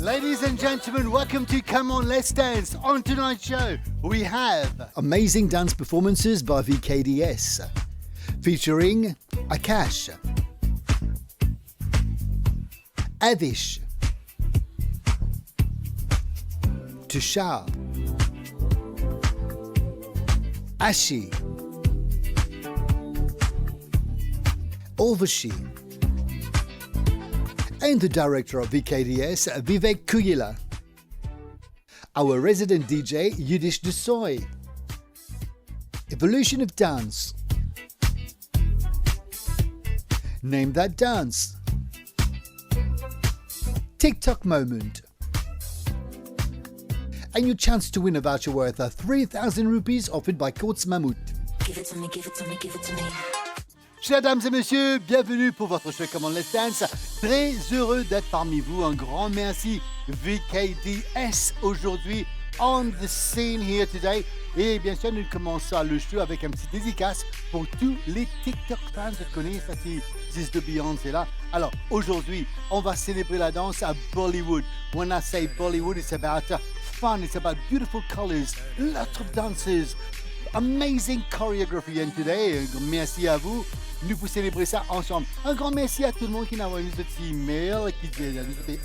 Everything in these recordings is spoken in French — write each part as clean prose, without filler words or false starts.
Ladies and gentlemen, welcome to Come On Let's Dance. On tonight's show, we have amazing dance performances by VKDS, featuring Akash, Avish, Tushar, Ashi, Ulvashi, and the director of VKDS, Vivek Kuyila. Our resident DJ, Yudish Desoy. Evolution of Dance. Name That Dance. TikTok Moment. And your chance to win a voucher worth 3,000 rupees offered by Courts Mammouth. Give it to me, give it to me, give it to me. Chers dames et messieurs, bienvenue pour votre show Come On Let's Dance. Très heureux d'être parmi vous. Un grand merci VKDS aujourd'hui on the scene here today. Et bien sûr, nous commençons le show avec un petit dédicace pour tous les TikTok fans. Je connais ça, c'est de Beyoncé là. Alors aujourd'hui, on va célébrer la danse à Bollywood. When I say Bollywood, it's about fun, it's about beautiful colors, lots of dances, amazing choreography. And today, merci à vous. Nous vous célébrer ça ensemble. Un grand merci à tout le monde qui nous a envoyé ce petit email, qui nous a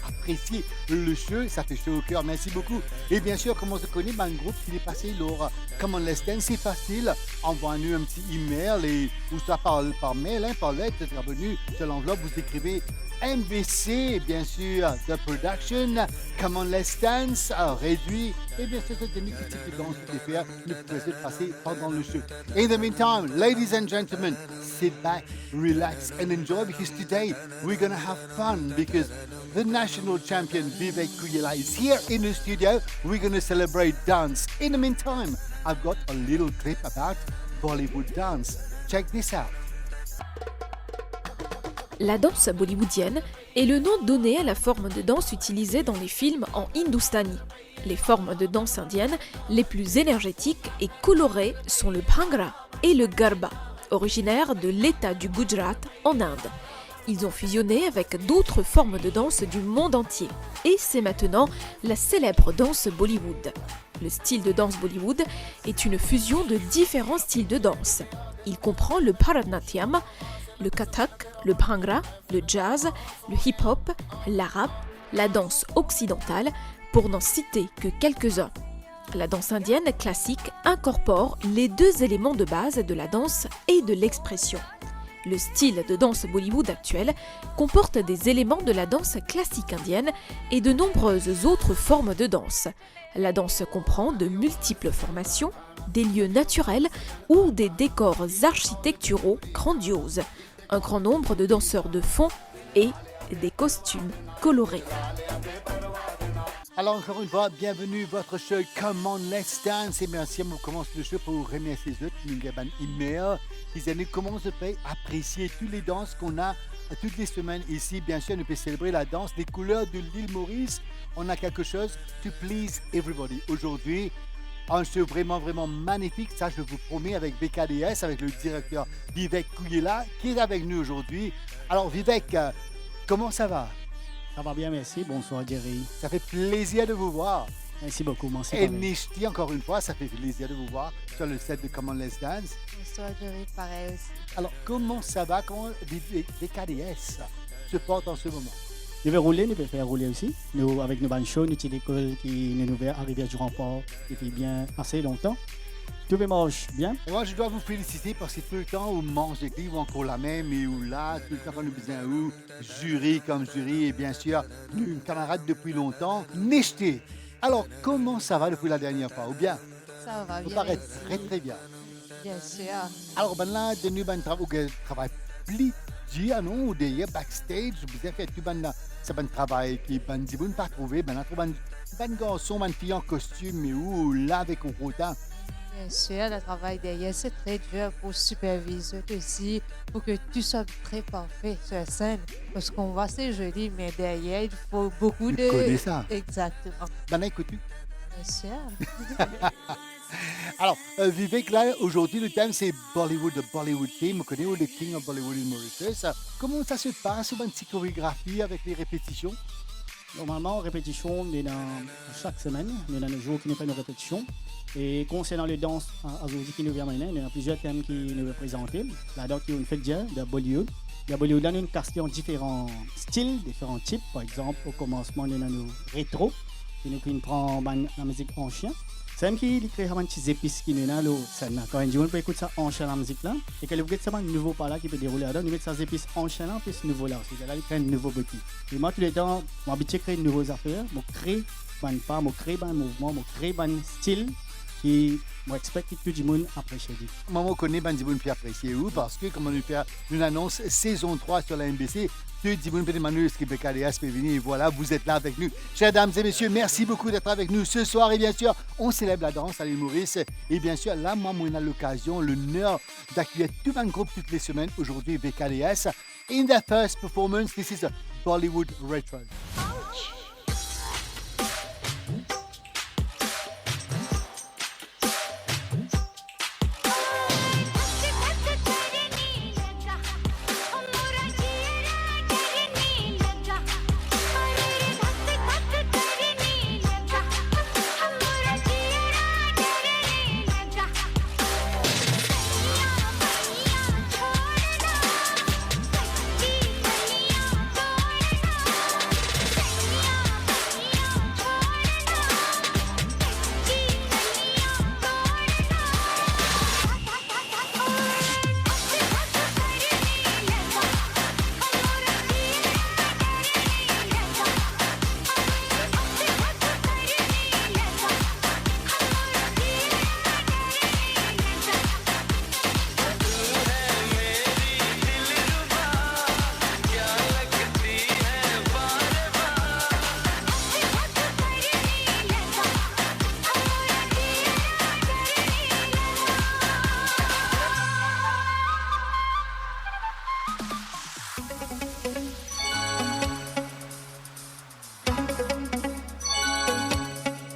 apprécié le show. Ça fait chaud au cœur. Merci beaucoup. Et bien sûr, comme on se connaît, un groupe qui est passé leur Come On Let's Dance, c'est facile. Envoyez-nous un petit email et ou soit par mail, par lettre, c'est revenu sur l'enveloppe. Vous écrivez MVC, bien sûr, The Production, Come On Let's Dance, réduit. Et bien sûr, c'est une petite danse que vous faire. Nous pouvez passer pendant le show. In the meantime, ladies and gentlemen, sit back, relax and enjoy because today we're going to have fun because the national champion Vivek Kuyila is here in the studio. We're going to celebrate dance. In the meantime, I've got a little clip about Bollywood dance. Check this out. La danse bollywoodienne est le nom donné à la forme de danse utilisée dans les films en hindustani. Les formes de danse indiennes les plus énergétiques et colorées sont le Bhangra et le Garba, originaires de l'État du Gujarat en Inde. Ils ont fusionné avec d'autres formes de danse du monde entier. Et c'est maintenant la célèbre danse Bollywood. Le style de danse Bollywood est une fusion de différents styles de danse. Il comprend le Bharatanatyam, le Kathak, le Bhangra, le jazz, le hip-hop, l'arabe, la danse occidentale, pour n'en citer que quelques-uns. La danse indienne classique incorpore les deux éléments de base de la danse et de l'expression. Le style de danse Bollywood actuel comporte des éléments de la danse classique indienne et de nombreuses autres formes de danse. La danse comprend de multiples formations, des lieux naturels ou des décors architecturaux grandioses, un grand nombre de danseurs de fond et des costumes colorés. Alors encore une fois, bienvenue à votre show Come On Let's Dance. Et merci, on commence le show pour remercier les autres qui nous ont email. Ils nous commencent à apprécier toutes les danses qu'on a toutes les semaines ici. Bien sûr, nous pouvons célébrer la danse des couleurs de l'île Maurice. On a quelque chose to please everybody. Aujourd'hui, un show vraiment, vraiment magnifique. Ça, je vous promets, avec VKDS, avec le directeur Vivek Kuyila, qui est avec nous aujourd'hui. Alors, Vivek, comment ça va? Ça va bien, merci. Bonsoir, Jerry. Ça fait plaisir de vous voir. Merci beaucoup. Merci. Et Nishti, encore une fois, ça fait plaisir de vous voir sur le set de Come On Let's Dance. Bonsoir, Jerry, pareil aussi. Alors, comment ça va? Comment VKDS se porte en ce moment? Nous pouvons rouler, nous pouvons faire rouler aussi. Nous, avec nos bandes chaudes, nous avons l'école qui nous ouvert à Rivière du Remport depuis bien assez longtemps. Tout marche bien. Et moi, je dois vous féliciter parce que tout le temps, on mange des livres encore la même et ou là, tout le temps, on a besoin où, jury comme jury, et bien sûr, une camarade depuis longtemps, Nechté. Alors, comment ça va depuis la dernière fois? Ou bien, Ça va vous bien. paraît merci. très très bien. Bien sûr. Alors, ben là, de nous, ben, travail plus dur, non? Ou d'ailleurs, backstage, vous avez fait tout, ben, c'est un travail qui, ben, si vous ne pas trouvé, ben, là, ben, garçon, ben, fille en costume, mais où, là, avec un rotin. Bien sûr, le travail derrière, c'est très dur pour superviser aussi, pour que tout soit très parfait sur la scène. Parce qu'on voit c'est joli, mais derrière, il faut beaucoup Tu de... connais ça? Exactement. Ben, écoute, Bien sûr. alors, Vivek, là, aujourd'hui, le thème, c'est Bollywood, the Bollywood theme. Vous connaissez le King of Bollywood in Mauritius. Comment ça se passe, une petite chorégraphie avec les répétitions? Normalement, répétition, on est dans chaque semaine, on est dans les jours qui nous fait nos répétitions. Et concernant les danses, aujourd'hui qui nous vient maintenant, il y a plusieurs thèmes qui nous représentent. Là-dedans, il y a une fête de Bollywood. Il Bollywood, là, nous avons casté en différents styles, différents types. Par exemple, au commencement, on est dans nos rétro, qui nous prend la musique en chien. C'est même qui crée un petit épice qui nous dans scène. Quand on dit on peut écouter ça en chien la musique là, et que vous voyez ça un nouveau par là qui peut dérouler là, nous mettons ça épices en chien là, puis ce nouveau là aussi. Là, il crée un nouveau petit. Et moi, tous les temps, je m'habitue à créer de nouvelles affaires, je crée un pas, je crée un mouvement, je crée un style qui m'expecte que tout le monde apprécie. Moi, je connais Bandiboun puis apprécier où parce que, comme on nous fait une annonce saison 3 sur la MBC, tout Diboun puis Manu, ce qui peut caler peut venir. Et voilà, vous êtes là avec nous. Chers dames et messieurs, merci beaucoup d'être avec nous ce soir. Et bien sûr, on célèbre la danse à l'île Maurice. Et bien sûr, là, moi, on a l'occasion, l'honneur d'accueillir tout un groupe toutes les semaines. Aujourd'hui, VKDS. In their first performance, this is a Bollywood Retro.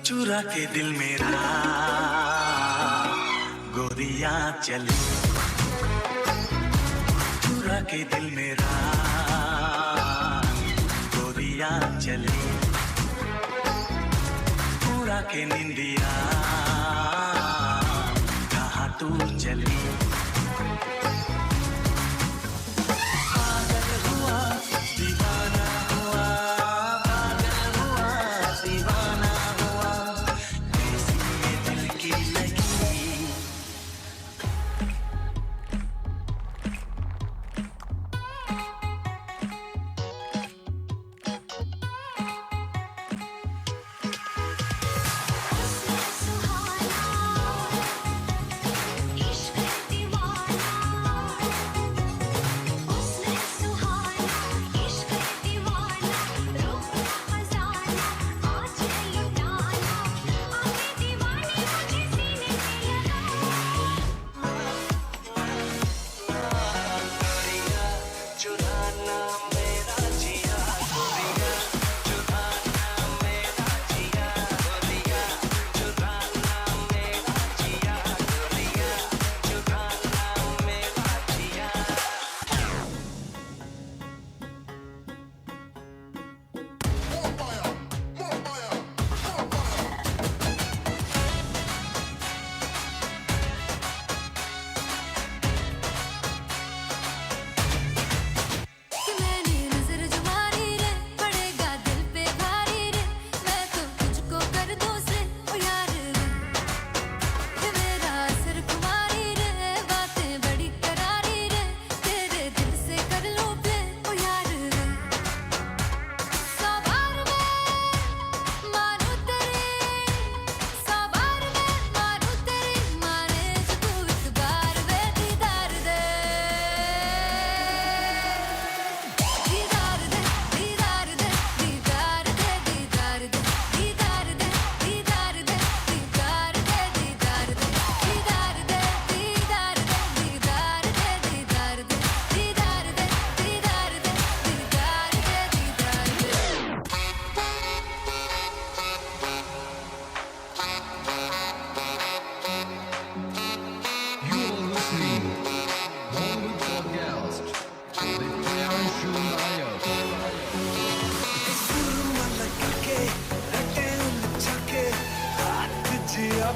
चुरा के दिल मेरा गोरियां चली चुरा के दिल मेरा गोरियां चली पूरा के निंदिया कहाँ तू चली पागल हुआ दीवाना हुआ पागल हुआ दीवाना हुआ कैसी ये दिल की लगी इश्क दीवाना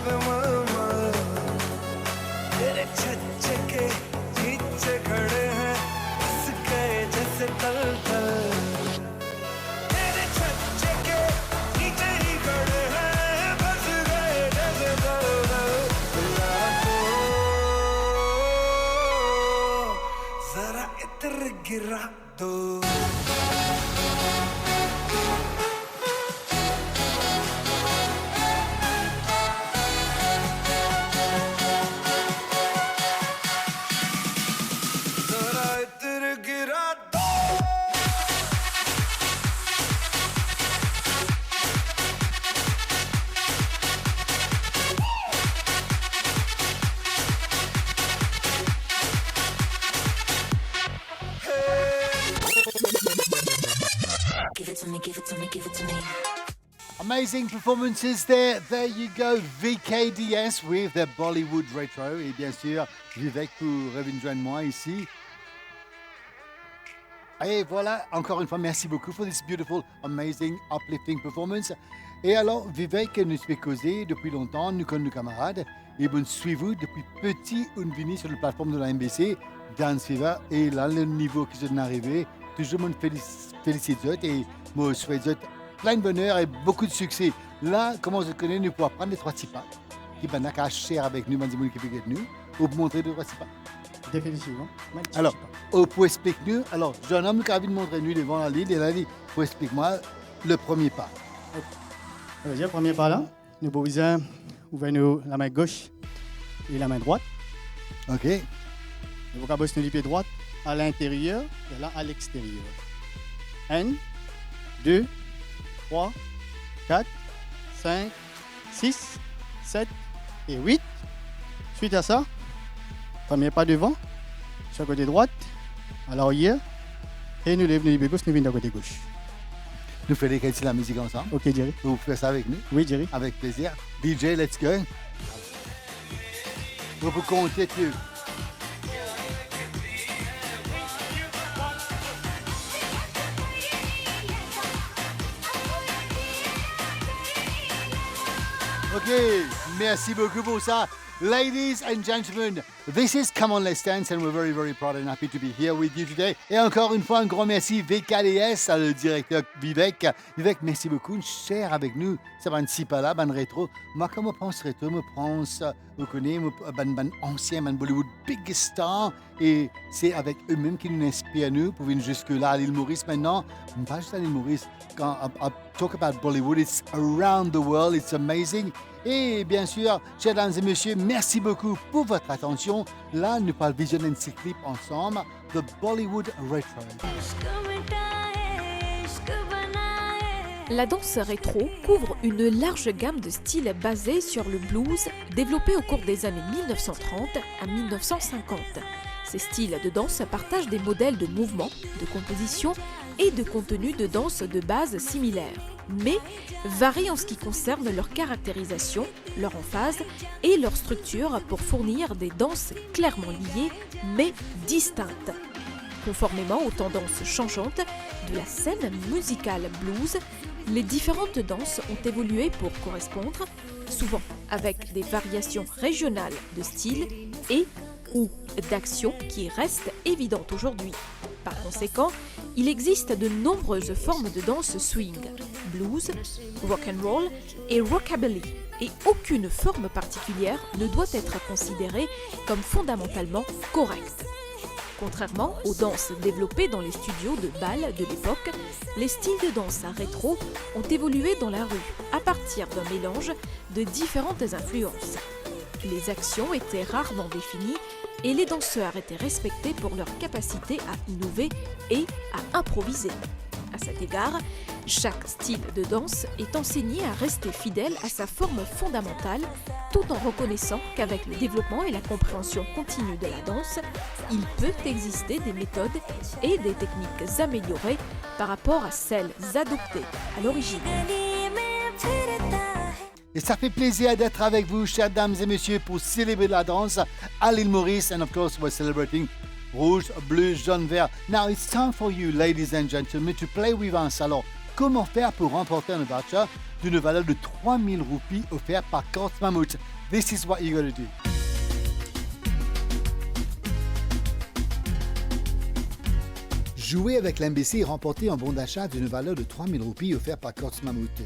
पे मरमर तेरे छज्जे के नीचे खड़े हैं हंस गए जैसे तल तल तेरे छज्जे के नीचे ही खड़े हैं बस गए जैसे तल तल रातों जरा इतर गिरा दो जरा इतर गिरा दो Give it to me, give it to me, give it to me. Amazing performances there. There you go. VKDS with their Bollywood Retro. Et bien sûr, Vivek pour rejoindre moi ici. Et voilà, encore une fois, merci beaucoup for this beautiful, amazing, uplifting performance. Et alors, Vivek nous fait causer depuis longtemps, nous connaissons nos camarades. Et bon, suivez-vous depuis petit, on vient sur la plateforme de la MBC, Dance Fever. Et là, le niveau qui est arrivé, toujours me félicite et me souhaite plein de bonheur et beaucoup de succès. Là, comment je connais, nous pouvons prendre les trois petits pas qui vont cacher avec nous, qui avec nous, ou vous montrer les trois petits pas. Définitivement. Alors, au pour expliquer-nous, alors, jeune homme qui a envie de montrer nous devant la ligne, il a dit, pour expliquer-moi le premier pas. Le premier pas là, nous pouvons ouvrir la main gauche et la main droite. OK? Nous pouvons le pied droit à l'intérieur et là à l'extérieur. 1, 2, 3, 4, 5, 6, 7 et 8. Suite à ça, premier pas devant, sur le côté droit, à l'arrière, et nous lèvons le pied gauche, nous venons du côté gauche. Nous faisons la musique ensemble. Ok, Jerry. Vous faites ça avec nous? Oui, Jerry. Avec plaisir. DJ, let's go. Vous pouvez compter plus. OK, merci beaucoup pour ça. Ladies and gentlemen, this is Come On Let's Dance and we're very, very proud and happy to be here with you today. Et encore une fois, un grand merci VKDS à le directeur Vivek. Vivek, merci beaucoup. Cher avec nous, ça va si pas là, ban rétro. Moi, comme je pense rétro, je pense, vous connaissez, ban ancien, ban Bollywood big star. Et c'est avec eux-mêmes qui nous inspirent nous. Pour venir jusque-là à l'île Maurice maintenant. Pas juste à l'île Maurice. Quand I talk about Bollywood, it's around the world. It's amazing. Et bien sûr, chers dames et messieurs, merci beaucoup pour votre attention. Là, nous parlons visionner ce clip ensemble, The Bollywood Retro. La danse rétro couvre une large gamme de styles basés sur le blues, développé au cours des années 1930 à 1950. Ces styles de danse partagent des modèles de mouvement, de composition et de contenu de danse de base similaires, mais varient en ce qui concerne leur caractérisation, leur emphase et leur structure pour fournir des danses clairement liées mais distinctes. Conformément aux tendances changeantes de la scène musicale blues, les différentes danses ont évolué pour correspondre, souvent avec des variations régionales de style et ou d'action qui restent évidentes aujourd'hui. Par conséquent, il existe de nombreuses formes de danse swing, blues, rock and roll et rockabilly, et aucune forme particulière ne doit être considérée comme fondamentalement correcte. Contrairement aux danses développées dans les studios de bal de l'époque, les styles de danse rétro ont évolué dans la rue à partir d'un mélange de différentes influences. Les actions étaient rarement définies et les danseurs étaient respectés pour leur capacité à innover et à improviser. À cet égard, chaque style de danse est enseigné à rester fidèle à sa forme fondamentale, tout en reconnaissant qu'avec le développement et la compréhension continue de la danse, il peut exister des méthodes et des techniques améliorées par rapport à celles adoptées à l'origine. Et ça fait plaisir d'être avec vous, chères dames et messieurs, pour célébrer la danse à l'île Maurice. And of course, we're celebrating rouge, bleu, jaune, vert. Now it's time for you, ladies and gentlemen, to play with us. Alors, comment faire pour remporter un voucher d'une valeur de 3000 roupies offert par Courts Mammoth. This is what you gotta do. Jouez avec l'MBC et remportez un bon d'achat d'une valeur de 3000 roupies offert par Courts Mammoth.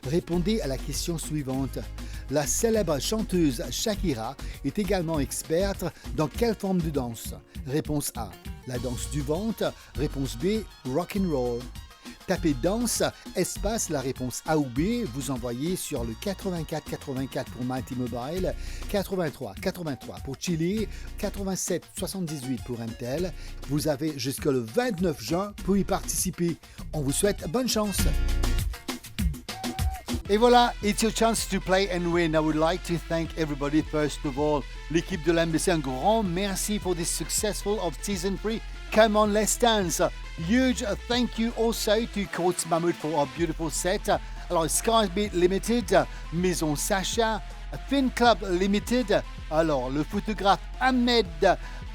Répondez à la question suivante. La célèbre chanteuse Shakira est également experte dans quelle forme de danse? Réponse A, la danse du ventre. Réponse B, rock'n'roll. Tapez danse, espace, la réponse A ou B, vous envoyez sur le 84 84 pour Mighty Mobile, 83 83 pour Chili, 87 78 pour MTEL. Vous avez jusqu'au 29 juin pour y participer. On vous souhaite bonne chance. Et voilà, it's your chance to play and win. I would like to thank everybody. First of all, l'équipe de l'MBC, un grand merci for this successful of season 3. Come on, let's dance. Huge thank you also to Courts Mammoth for our beautiful set. Alors, Sky's Beat Limited, Maison Sacha, Fin Club Limited. Alors, le photographe Ahmed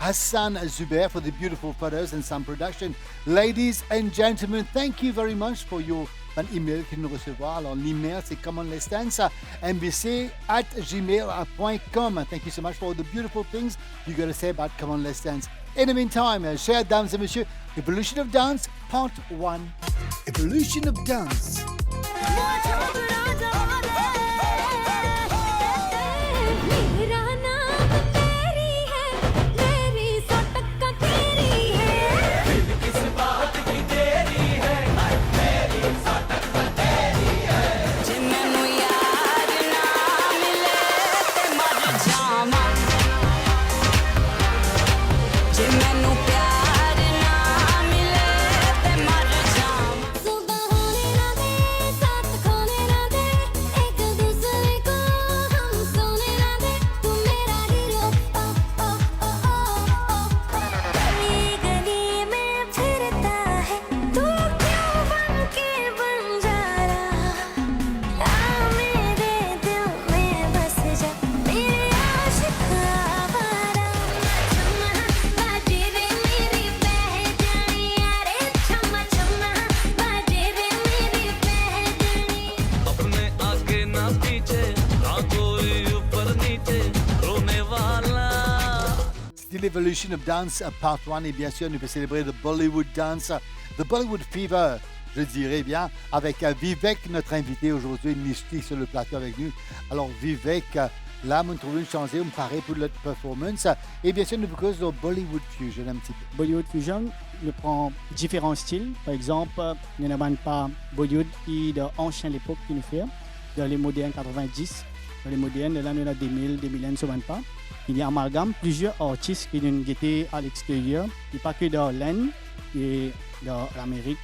Hassan Zubair for the beautiful photos and sound production. Ladies and gentlemen, thank you very much for your un email que nous recevons. Alors, l'email, c'est comeonlet'sdance@gmail.com. Thank you so much for all the beautiful things you got to say about Come On Let's Dance. In the meantime, chers dames et messieurs, Evolution of Dance, Part 1. Evolution of Dance. Evolution of Dance, Part 1, et bien sûr, nous pouvons célébrer le Bollywood Dance, the Bollywood Fever, je dirais bien, avec Vivek, notre invité aujourd'hui, Nishti sur le plateau avec nous. Alors, Vivek, là, on trouve une chanson, on paraît pour notre performance, et bien sûr, nous proposons le Bollywood Fusion un petit peu. Bollywood Fusion, nous prend différents styles. Par exemple, nous n'avons pas Bollywood qui est d'ancienne l'époque qui nous fait, dans les modernes 90, dans les modernes, là, nous avons 2000, 2001, ne se vendent pas. Il y a amalgame plusieurs artistes qui nous guettent à l'extérieur, et pas que dans l'Inde et dans l'Amérique,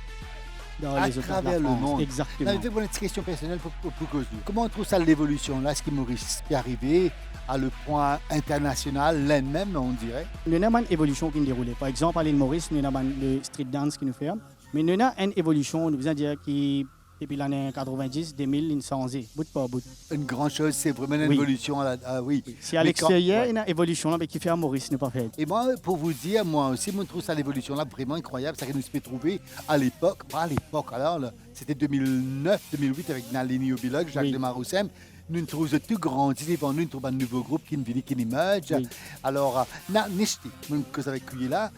dans à les autres travers le monde. Exactement. Une petite question personnelle pour cause. Comment on trouve ça l'évolution là? Est-ce que Maurice peut arriver à le point international, l'Inde même, on dirait? Nous avons une évolution qui nous déroule. Par exemple, à l'île Maurice, nous avons le street dance qui nous fait. Mais nous avons une évolution, nous voulons dire, qui depuis l'année 90, 2000, il changé, bout par bout. Une grande chose, c'est vraiment une évolution. Oui. Si à l'extérieur, il y a une évolution qui fait à Maurice, ne pas fait. Et moi, pour vous dire, moi aussi, je trouve ça l'évolution là vraiment incroyable. Ça nous fait trouver à l'époque, pas à l'époque, alors là, c'était 2009-2008 avec Nalini Obilog, Jacques de Maroussem. Nous trouvons tout grandi devant nous, nous trouvons un nouveau groupe qui émerge. Oui. Alors, Nishti, que vous avez cueilli là,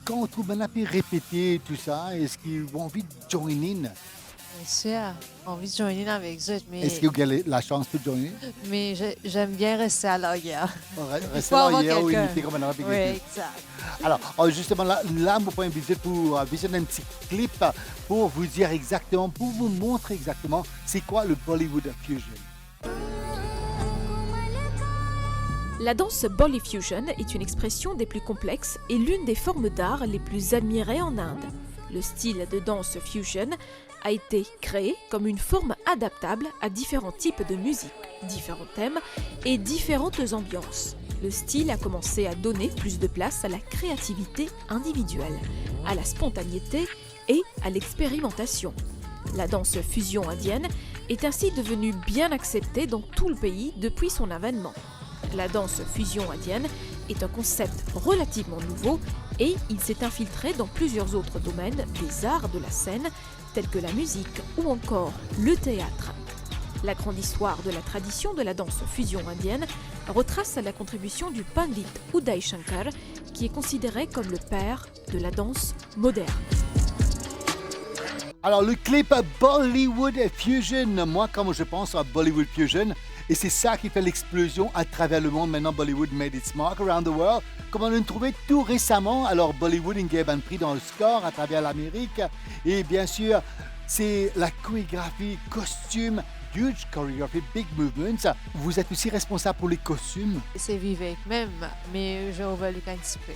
quand on trouve un peu répéter tout ça, est-ce qu'ils ont envie de join in? Bien sûr, envie de joindre avec eux, mais... Est-ce que vous avez la chance de joindre? Mais j'aime bien rester à l'arrière. Rester à l'arrière, oui, il comme un arabe. Oui, exact. Alors, justement, là, vous pouvez inviter pour visionner un petit clip pour vous dire exactement, pour vous montrer exactement c'est quoi le Bollywood Fusion. La danse Bolly Fusion est une expression des plus complexes et l'une des formes d'art les plus admirées en Inde. Le style de danse fusion a été créé comme une forme adaptable à différents types de musique, différents thèmes et différentes ambiances. Le style a commencé à donner plus de place à la créativité individuelle, à la spontanéité et à l'expérimentation. La danse fusion indienne est ainsi devenue bien acceptée dans tout le pays depuis son avènement. La danse fusion indienne est un concept relativement nouveau et il s'est infiltré dans plusieurs autres domaines des arts de la scène tels que la musique ou encore le théâtre. La grande histoire de la tradition de la danse fusion indienne retrace la contribution du Pandit Uday Shankar, qui est considéré comme le père de la danse moderne. Alors, le clip Bollywood Fusion, moi, comme je pense à Bollywood Fusion, et c'est ça qui fait l'explosion à travers le monde. Maintenant, Bollywood made its mark around the world. Comme on l'a trouvé tout récemment, alors Bollywood a un prix dans le score à travers l'Amérique. Et bien sûr, c'est la chorégraphie, costume, huge choreography, big movements. Vous êtes aussi responsable pour les costumes. C'est Vivek même, mais je voulu un petit peu.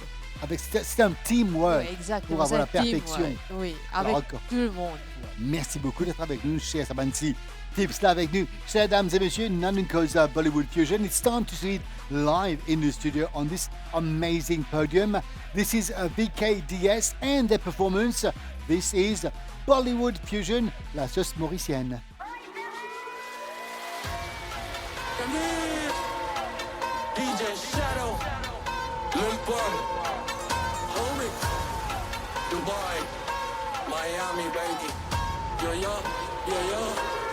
C'est un teamwork Oui, exactement. pour avoir la c'est un team, perfection. ouais. Oui, avec D'accord. tout le monde. Merci beaucoup d'être avec nous, cher Sabansi. Tips là avec nous. Chers dames et messieurs, Nanunko's Bollywood Fusion. It's time to see it live in the studio on this amazing podium. This is VKDS and their performance. This is Bollywood Fusion, la sauce mauricienne. DJ Shadow, Lil Pump, Homie, Dubai, Miami, baby. Yo, yo, yo, yo,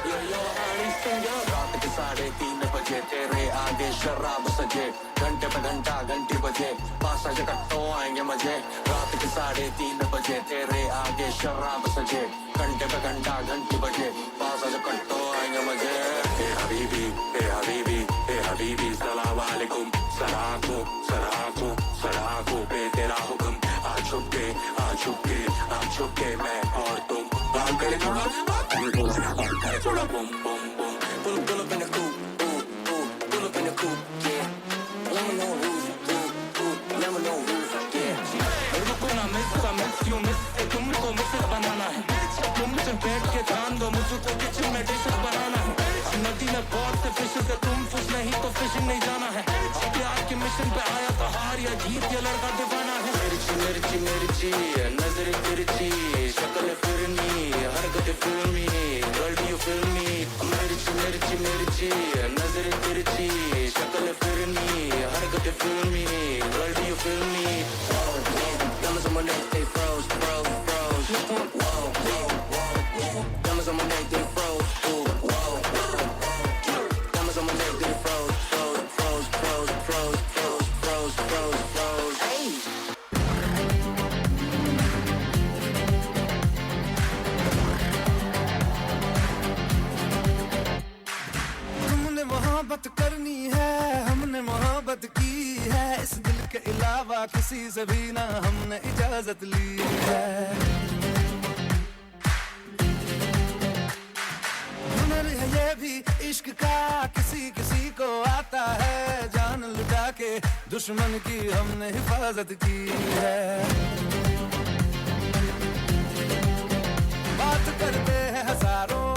yo, yo, Honey Singer. रात के 3:30 बजे तेरे आगे शराब सजे, घंटे पे घंटा घंटी बजे, पास आजा कट्टो आएंगे मजे। रात के 3:30 बजे तेरे आगे शराब सजे, घंटे पे घंटा घंटी बजे, पास आजा कट्टो आएंगे मजे। ए हबीबी, ए हबीबी, ए हबीबी, सलाम वालेकुम, सलाको, सलाको, सलाको पे तेरा हुक्म। आ चुके, आ चुके, आ चुके मैं और तुम। बात करे थोड़ा, बात करे थोड़ा, boom boom boom. Pull up in the coupe, ooh, ooh, pull up in the coupe, yeah. Lemon on roof, ooh, ooh, lemon on roof, yeah. रुको ना miss you miss, तुमको मिसेस बनाना है। तुमसे बैठ के ध्यान दो, मुझको किचन में डिशेस बनाना है। नदी में बहुत से फिशेस है, तुम फिश नहीं तो फिशिंग नहीं जाना है। प्यार के मिशन पे आया तो हार या जीत, ये लड़का दीवाना है। मिर्ची मिर्ची मिर्ची, नजर तिरछी, शक्ल फिरनी, हरकत फिल्मी, girl do you feel me? मिर्ची मिर्ची मिर्ची, नजर तिरछी, शक्ल फिरनी, हरकत फिल्मी, girl do you feel me? Diamonds on my neck, they froze, froze, froze. Diamonds on my neck, they froze, ooh, whoa. Diamonds on my neck, they froze, froze, froze, froze, froze, froze, froze, froze, froze. Hey. हमने मोहब्बत करनी है, हमने मोहब्बत की है, इस दिल के अलावा किसी से भी ना हमने इजाजत ली है। हुनर है ये भी इश्क का, किसी किसी को आता है, जान लुटा के दुश्मन की हमने हिफाजत की है। बात करते हैं हजारों,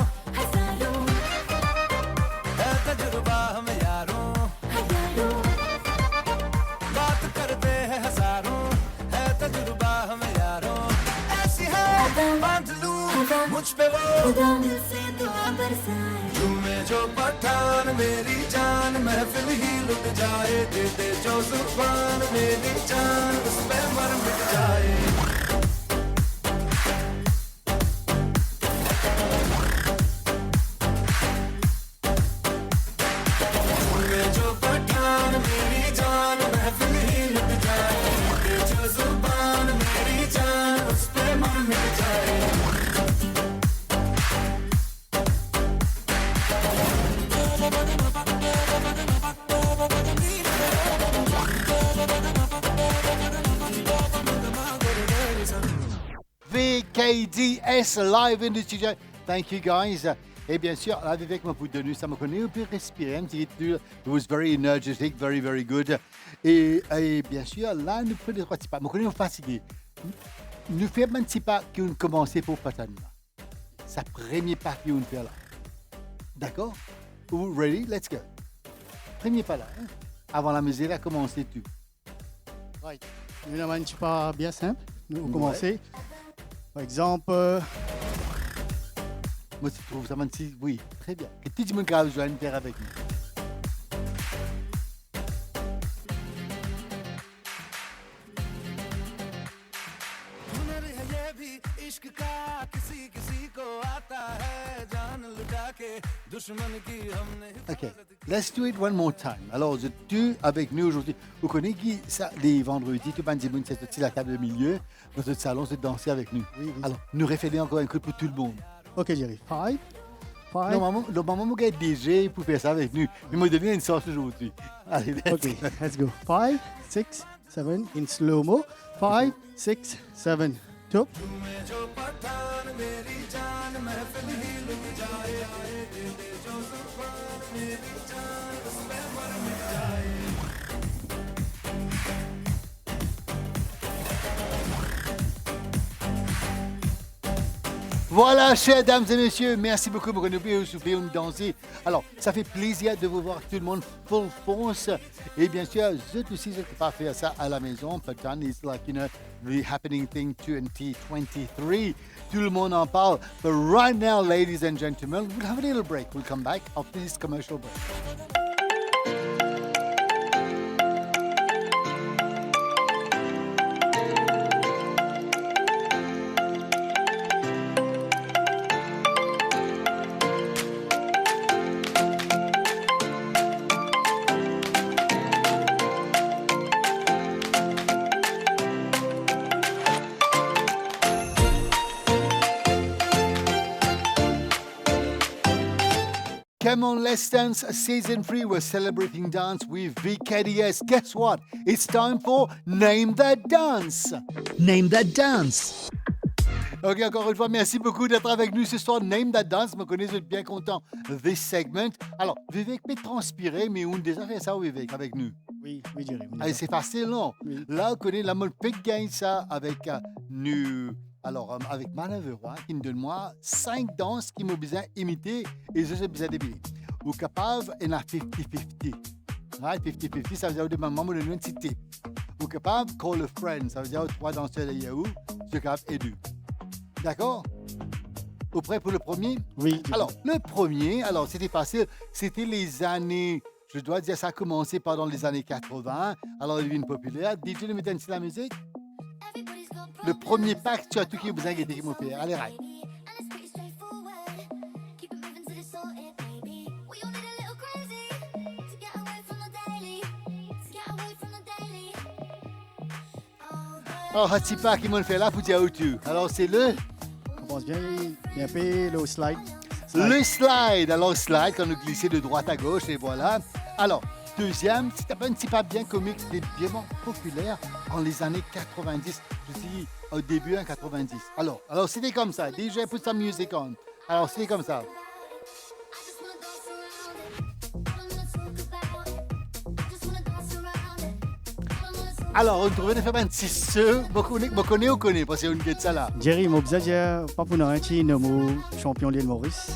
है तजुर्बा हम यारों, बात करते हैं हजारों, है तजुर्बा हम यारों। ऐसी है बांध लूं मुझ पे वो, झूमे जो पठान मेरी जान, महफिल ही लुट जाए, दे दे जो जुबान मेरी जान, उस पे मर मिट जाए। VKDS live in the studio. Thank you guys. Et bien sûr, avec ma bout de nuit, ça m'a connu un peu respirer un petit peu. It was very energetic, very, very good. Et bien sûr, là, nous prenons trois petits pas. Je suis fatigué. Nous faisons un petit pas qu'on commençait pour Patani. C'est le premier pas qu'on fait là. D'accord? Vous ready? Let's go. Premier pas là. Hein? Avant la musique, à commencer tout. Right. Nous avons un petit pas bien simple. Nous allons commencer. Par exemple, moi, tu trouves ça magnifique? Oui, très bien. Que tout le monde va joindre faire avec nous. हुनर है ये भी इश्क का, किसी किसी को के दुश्मन की हमने OK. Let's do it one more time. Alors, tu avec nous aujourd'hui. Vous connaissez qui, ça, les vendredis, tout le monde c'est aussi la table de milieu. Dans notre salon, c'est de danser avec nous. Oui, oui. Alors, nous référons encore un coup pour tout le monde. Ok, Jerry. 5, 5. Normalement, mon gars est DJ pour faire ça avec nous. Mais moi, donné une sorte aujourd'hui. Allez, Ok, let's go. 5, 6, 7 in slow-mo. 5, 6, 7. Top. तुम्हें जो पठान मेरी जान महफिल ही लुट जाए आए दे दे जो जुबान मेरी जान उसमें मर मिट जाए Voilà, chers dames et messieurs, merci beaucoup pour nous souffler ou nous danser. Alors, ça fait plaisir de vous voir tout le monde full force. Et bien sûr, vous aussi, je ne peux pas faire ça à la maison. Patan is like, you know, the happening thing 2023. Tout le monde en parle. But right now, ladies and gentlemen, we'll have a little break. We'll come back after this commercial break. Come on, Let's Dance Season 3. We're celebrating dance with VKDS. Guess what? It's time for Name That Dance. Name that dance. OK, encore une fois, merci beaucoup d'être avec nous ce soir. Name That Dance. Je me connais, vous êtes bien content de ce segment. Alors, Vivek peut transpirer, mais on a déjà fait ça, Vivek, avec nous. Oui, oui, Jerry. Allez, c'est facile, non? Oui. Là, on connaît la mode peut gagner ça avec nous. Alors, avec Manaverois, qui me donne moi 5 danses qui m'ont besoin d'imiter et je suis besoin d'imiter. Ou capable, il y a 50-50. Right? 50-50, ça veut dire que maman me donne un petit tip. Ou capable, call a friend, ça veut dire 3 danseurs de Yahoo, je capable et 2. D'accord? Vous prêt pour le premier? Oui, Jerry. Alors, le premier, alors c'était facile, c'était les années, je dois dire, ça a commencé pendant les années 80, alors il devient populaire. DJ, nous mettons la musique. Le premier pack, tu as tout qui est besoin de mon père. Allez, right. Alors, un petit pack qui m'ont fait là pour dire où tu. Alors, c'est le On pense bien, il y a un peu le slide. Le slide. Alors, slide, quand nous glissons de droite à gauche, et voilà. Alors, deuxième, c'était un petit pas bien comique, c'était bien populaire en les années 90. Je dis au début en 90. Alors c'était comme ça. DJ put some music on. Alors, c'était comme ça. Alors, on trouvait de faire un petit saut. Je connais, parce qu'on est ça là. Jerry, mon besoin, pas pour nous, un petit champion de l'île Maurice,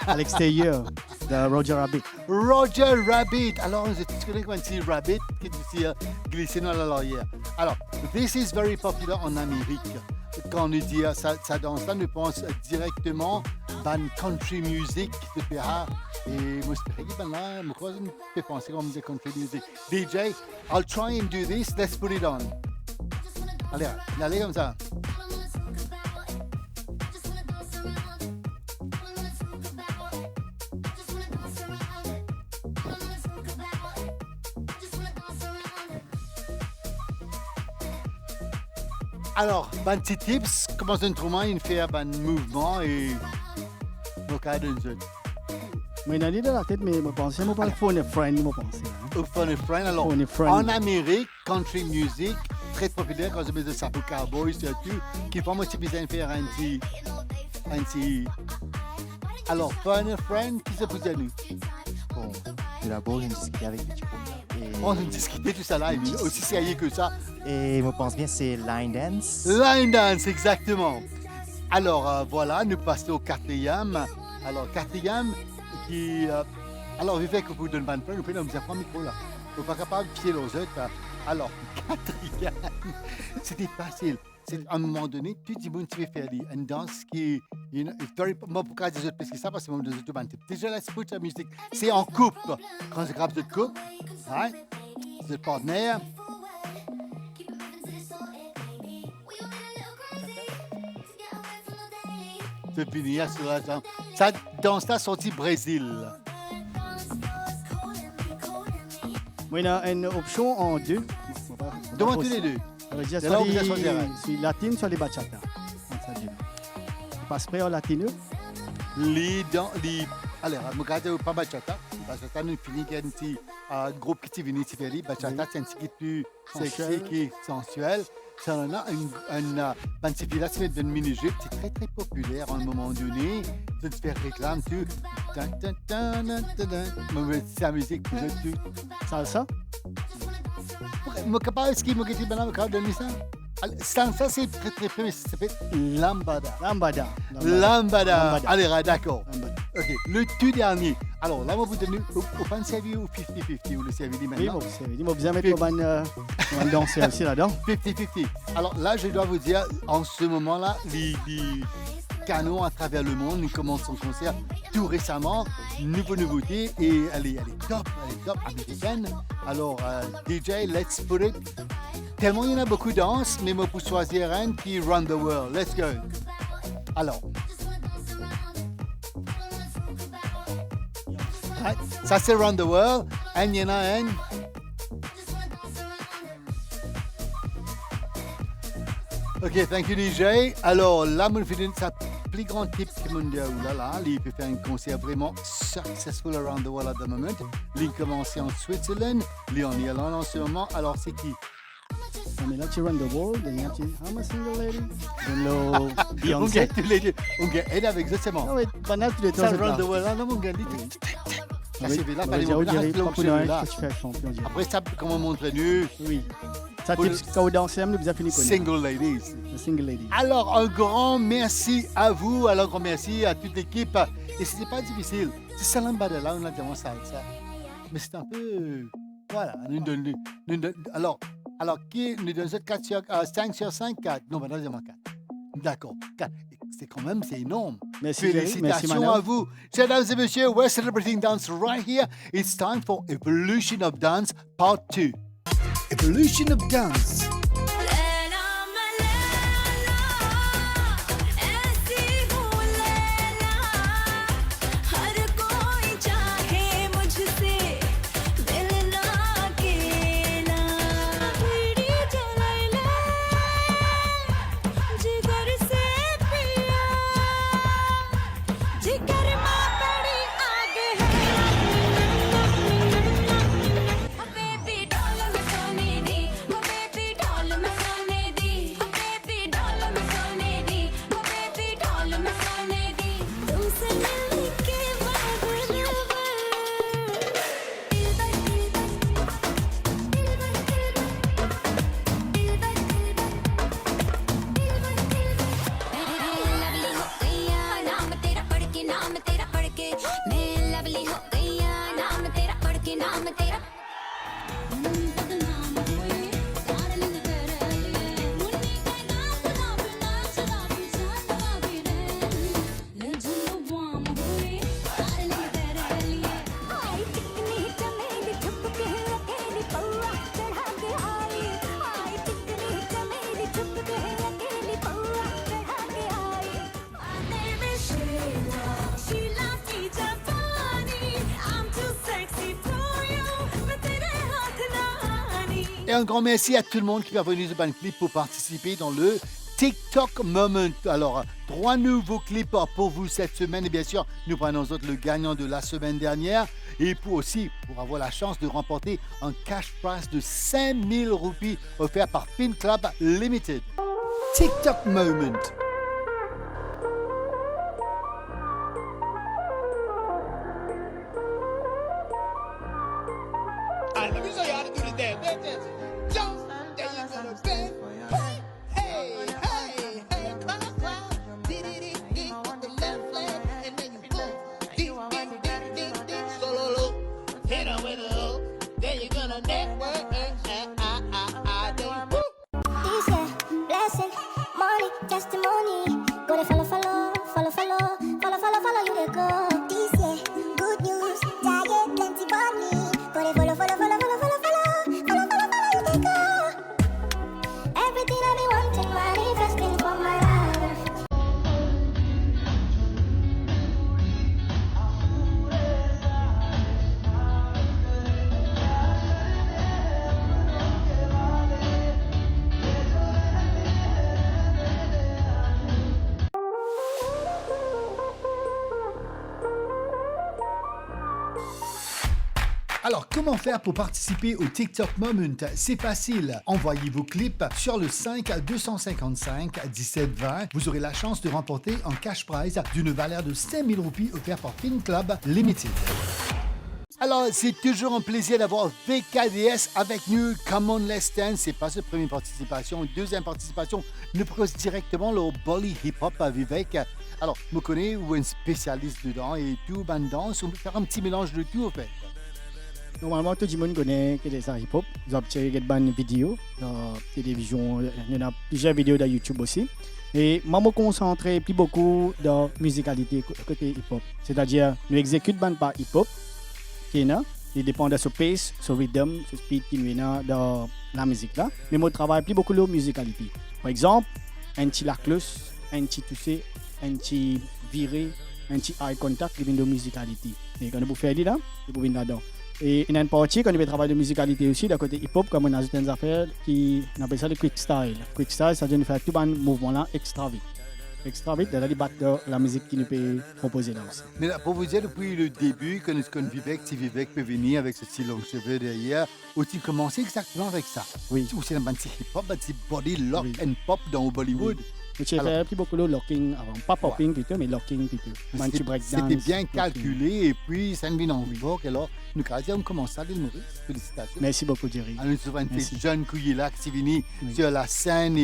à l'extérieur de Roger Rabbit. Roger Rabbit. Alors, tu connais un petit rabbit qui est glissé dans l'arrière. Alors, this is very popular en Amérique. Quand on dit ça danse-là, nous pense directement ban country music de PA. Et moi, je suis là, je crois que je peux penser comme des country music. DJ, I'll try and do this. Let's put it on. Allez comme ça. Alors, un petit tips, comment un instrument, il fait un mouvement et au cas d'un jeu. Mais il a dit dans la tête, mais je pense, je parle phone friend, je pense. Au Phone a Friend, alors, Phone a Friend. en Amérique, country music, très populaire quand je mets de ça pour cowboys, surtout, qui font moi aussi besoin de faire un petit. Alors, Phone a Friend, qui se pose à nous? Bon, tout d'abord, je discuté avec Petit Pomme. On a discuté tout ça là, il est aussi sérieux que ça. Et je pense bien c'est Line Dance. Line dance, exactement. Alors, voilà, nous passons au quatrième. Alors, quatrième, qui. Alors, Vivek, vous donne pas de nous pouvons nous faire un micro là. Vous n'êtes pas capable de pied aux autres. Alors, quatrième, c'était facile. C'est à un moment donné, tout le monde peut faire une danse qui est very. Moi, pourquoi des autres parce que ça, parce que moi, des autres bandes. Déjà, la sport la musique, c'est en couple. Quand je grappe cette coupe, hein, c'est le partenaire. peux finir sur la jambe. Ça, dans ça, sorti Brésil. Moi, il y a une option en deux. Demande tous les deux. C'est là où vous êtes sur le terrain. Sur latine, sur les bachata. Passe près en latine. Alors, regardez pas bachata. Bachata, nous finissons avec un petit groupe qui vient ici faire. Bachata, c'est un petit plus sexy, qui est sensuel. Ça en a une pantifilation d'une mini-jupe. C'est très, très populaire à un moment donné. Tu te fais réclame, tu. C'est la musique, vous êtes tu. Salsa? Je capable de me dire que donner ça. Salsa, c'est très, très fameux. Ça s'appelle lambada. Lambada. Allez, d'accord. OK. Le tout dernier. Alors, là, vous donnez au pan servi ou 50-50 ou le servi maintenant? Oui, vous bien mettre au danser aussi là-dedans. 50-50. Alors là, je dois vous dire, en ce moment-là, les canaux à travers le monde, nous commençons son concert tout récemment. Nouveauté et elle est top américaine. Alors, DJ, let's put it. Tellement il y en a beaucoup de danse, mais moi pour choisir un qui run the world. Let's go. Alors. Ça c'est Run the World. Et il y en a un. OK, thank you DJ. Alors là, mon fidèle, c'est le plus grand type que mon Dieu, il peut faire un concert vraiment successful around the world at the moment. Il commence en Switzerland, il est en Irlande en ce moment. Alors c'est qui? Mais là, tu run the world, et là, tu I'm a single lady. Hello, Beyoncé. On gagne aide avec exactement. Ah oui, banal, tu les temps. Ça run the world, non, on gagne. Là, fallait là. Après ça, comment montrer nu? Oui. Ça type quand vous dansez, nous vous fini Single ladies. Single lady. Alors, un grand merci à vous, alors un grand merci à toute l'équipe. Et c'était pas difficile. C'est ça lambada là, on a commencé ça. Mais c'est un peu, voilà. Alors qui nous donne 5 sur 5, 4. Non, maintenant, c'est 4. D'accord, 4. C'est énorme. Merci, félicitations merci, à vous. Mesdames et messieurs, we're celebrating dance right here. It's time for Evolution of Dance Part 2. Evolution of Dance. Et un grand merci à tout le monde qui est venu sur Ban Clip pour participer dans le TikTok Moment. Alors, 3 nouveaux clips pour vous cette semaine. Et bien sûr, nous prenons le gagnant de la semaine dernière. Et pour avoir la chance de remporter un cash prize de 5000 roupies offert par Pin Club Limited. TikTok Moment. Alright, let me show you how to do this dance. Jump, there you go, bend. Hey, hey, hey, clockwise. Dee-dee-dee-dee, with the left leg, and then you boom. Dee-dee-dee-dee-dee, solo, hit her with a hook. Then you're gonna network, then you woo. This year, blessing, money, testimony. Go to follow, you dey go. This year, good news, diet, plenty money. Go to follow, you dey go. Alors, comment faire pour participer au TikTok Moment? C'est facile. Envoyez vos clips sur le 5 255 1720. Vous aurez la chance de remporter un cash prize d'une valeur de 5000 roupies offert par Fin Club Limited. Alors, c'est toujours un plaisir d'avoir VKDS avec nous. Come on, let's dance. C'est pas sa première participation. Deuxième participation, nous propose directement le Bolly Hip Hop à Vivek. Alors, je connais ou un spécialiste dedans et tout, bande danse. On peut faire un petit mélange de tout, en fait. Normalement, tout le monde connaît que c'est hip-hop. Vous avez des bonnes vidéos dans la télévision. Il y en a plusieurs vidéos dans YouTube aussi. Et moi, je me concentre plus beaucoup dans la musicalité côté hip-hop. C'est-à-dire, nous exécutons pas hip-hop. Il dépend de ce pace, ce rhythm, ce speed qui nous est dans la musique là. Mais moi, je travaille plus beaucoup de musicalité. Par exemple, un petit laclus, un petit touché, un petit viré, un petit eye contact qui vient de musicalité. Et quand vous faites là, vous venez là-dedans. Et il y a une partie quand on travaille de musicalité aussi, d'un côté hip-hop, comme on a certaines affaires qui on appelle ça le quick style. Quick style, ça veut dire faire tout un mouvement là extra vite. Extra vite, dans la musique qui nous peut proposer là aussi. Mais là, pour vous dire, depuis le début, quand Vivek, si Vivek peut venir avec ce petit long cheveux derrière, ont-ils commencé exactement avec ça? Oui. Ou c'est un petit hip-hop, un petit body lock and pop dans Bollywood? Oui. J'ai fait plus beaucoup de locking avant. Pas popping plutôt, mais locking plutôt. C'était bien calculé et puis ça nous vient en Vivek. Alors, nous avons commencé à l'île Maurice. Félicitations. Merci beaucoup, Jerry. Alors, nous avons une jeune couille là qui est venue sur la scène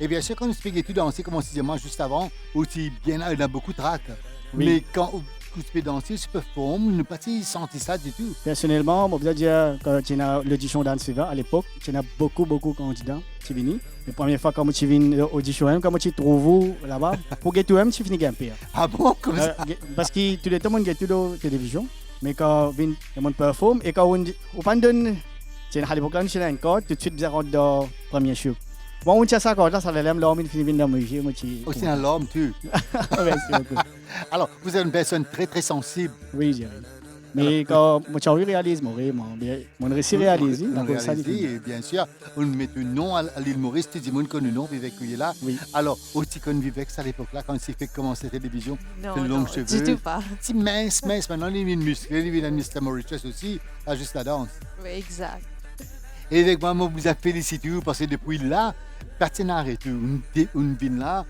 et bien sûr, quand nous faisons tout danser, comme on se disait moi juste avant, aussi bien là, il y a beaucoup de trac. Oui. Mais quand tu peux danser, tu peux performer, nous pas senti ça du tout. Personnellement, je veux dire, quand tu as l'audition Dance Fever à l'époque, tu as beaucoup de candidats qui viennent. La première fois quand tu viens à l'audition, quand tu trouves là-bas, pour que tu aimes, tu finis gagner. Ah bon, comme ça? Parce que tout le monde gagne tout la télévision, mais quand le monde performe, et quand on pas donne, tu as l'époque là, tu as un code, tout de suite, tu rentres dans le premier show. Bon, on tient ça quand là, ça l'aime l'homme, il finit dans le musée. Aussi un l'homme, tu. Merci beaucoup. Alors, vous êtes une personne très, très sensible. Oui, Jerry. Mais quand j'ai envie de réaliser, mon récit réalisé. Et bien sûr, on met un nom à l'île Maurice, tout le monde connaît le nom, Vivek qui est là. Oui. Alors, aussi qu'on Vivek, à l'époque-là, quand il s'est fait commencer la télévision, Non, de longs non, cheveux. du tout pas. Petit mince. Maintenant, il est musclé, il est Mr. Mauritius aussi, pas juste la danse. Oui, exact. Et avec moi, je vous félicite parce que depuis là, partenaire et tout, une ville là,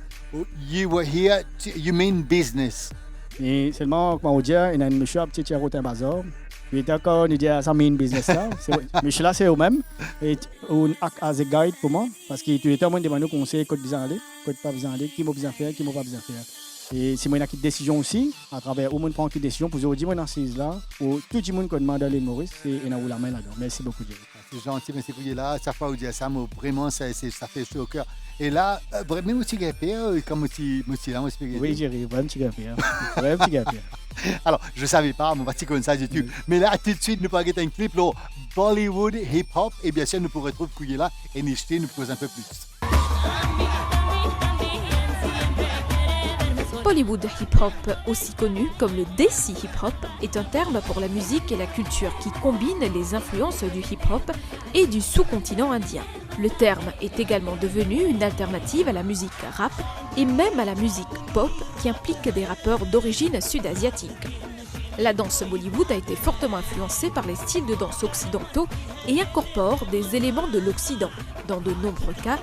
you were here, you mean business. Et seulement, comme on dit, il y a un monsieur à petit route un bazar. Il était encore, il dit, ça main business là. Monsieur là, c'est eux-mêmes. Et on a as a guide pour moi. Parce que tout le temps, on demande conseil, côté bien aller, côté pas bien aller, qui m'a bien faire, qui m'a pas bien faire. Et si moi, j'ai une décision aussi, à travers où on prend une décision, pour dire, moi, dans ces là, où tout le monde qui demande à l'île Maurice, et on a la main là-dedans. Merci beaucoup, Jerry. C'est gentil, merci pour là. Ça fait dire ça, mais vraiment, ça fait chaud au cœur. Et là, vraiment, aussi gaffe, comme aussi là, moi, c'est oui, Jerry, vraiment, tu gaffe. Vraiment, tu gaffe. Alors, je ne savais pas, mon petit comme ça du tout. Mais là, tout de suite, nous pourrons un clip, là, Bollywood Hip Hop. Et bien sûr, nous pourrons retrouver là et Nishti nous pose un peu plus. Bollywood hip-hop, aussi connu comme le Desi hip-hop, est un terme pour la musique et la culture qui combine les influences du hip-hop et du sous-continent indien. Le terme est également devenu une alternative à la musique rap et même à la musique pop qui implique des rappeurs d'origine sud-asiatique. La danse Bollywood a été fortement influencée par les styles de danse occidentaux et incorpore des éléments de l'Occident. Dans de nombreux cas,